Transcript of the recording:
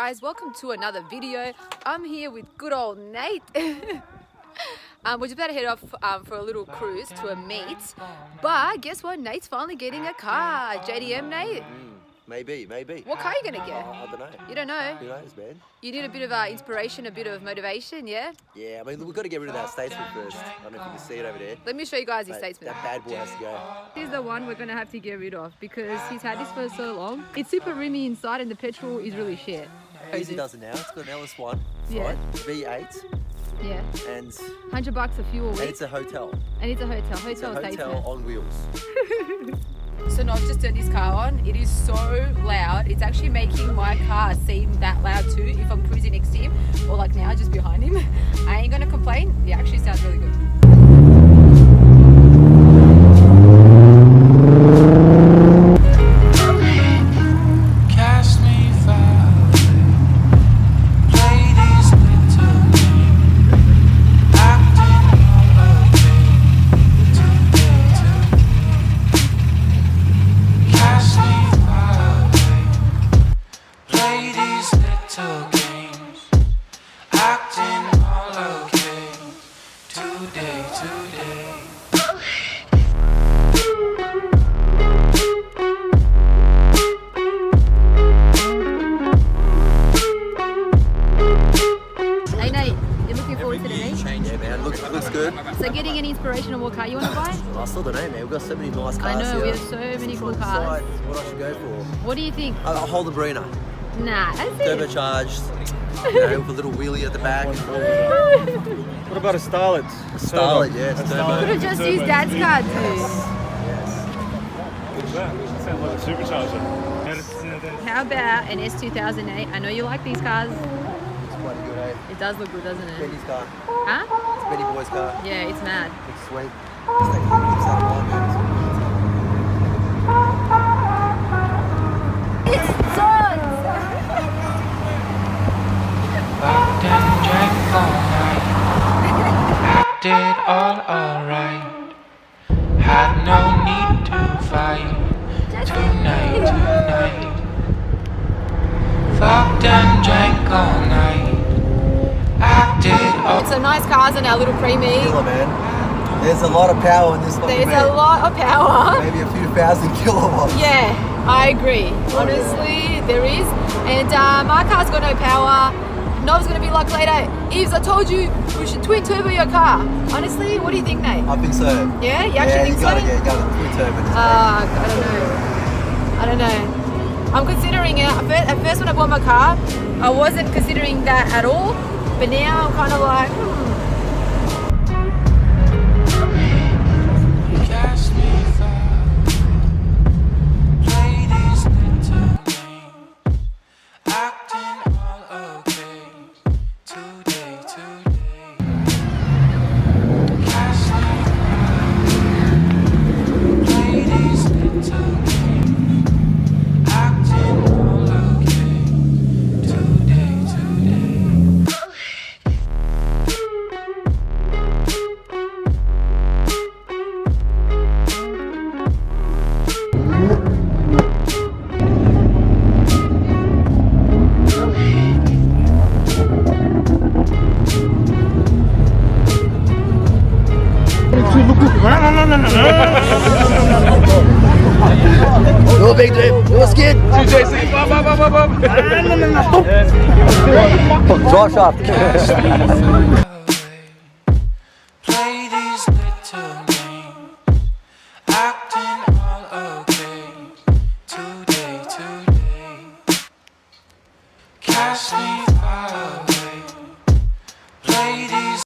guys, welcome to another video. I'm here with good old Nate. We're just about to head off for a little cruise to a meet. But guess what? Nate's finally getting a car. JDM, Nate? Maybe. What car are you going to get? I don't know. You don't know? Who knows, man? You need a bit of inspiration, a bit of motivation, yeah? Yeah, I mean, we've got to get rid of that Statesman first. I don't know if you can see it over there. Let me show you guys his Statesman. That bad boy has to go. Here's the one we're going to have to get rid of because he's had this for so long. It's super roomy inside and the petrol is really shit. Easy does it now. It's got an LS1, Yeah. right? V8, Yeah. and $100 a fuel week. and it's a hotel. And it's a hotel. It's a Statesman. hotel on wheels. So now I've just turned this car on. It is so loud. It's actually making my car seem that loud too if I'm cruising next to him or like now just behind him. I ain't gonna complain. It actually sounds really good. Looks good. So getting any inspiration on what car you want to buy? I still don't know, man. We've got so many nice cars. I know, here. we have so many cool cars. What I should go for? What do you think? I'll hold the Brina. Nah, that's it. Turbocharged, with a little wheelie at the back. What about a Starlet? A Starlet, yes. Could have just used Dad's car too. That sounds like a supercharger. How about an S2008? I know you like these cars. It's quite good, eh? It does look good, doesn't it? Benny's car. Huh? It's Benny Boy's car. Yeah, it's mad. Looks sweet. Just take a look at that line, man. It's done! Did all alright. Had no need to fight. Tonight. Fucked and drank all night. Acted all. It's some nice cars in our little preemie. Killer, man. There's a lot of power in this fucking There's man. a lot of power. Maybe a few thousand kilowatts. Yeah, I agree. Honestly, there is. And my car's got no power. Nov's gonna be like later, Eves, I told you we should twin turbo your car. Honestly, what do you think, Nate? I think so. Yeah, you actually think so? You gotta twin turbo. I don't know. I'm considering it. At first when I bought my car, I wasn't considering that at all. But now I'm kind of like, cast me far. Play these little games. Acting all okay. Today. Cast me far. Play these little games. Acting all okay. Today. No big dream. No skid. Draw shaft. Play these little games. Acting all okay. Today. Cast me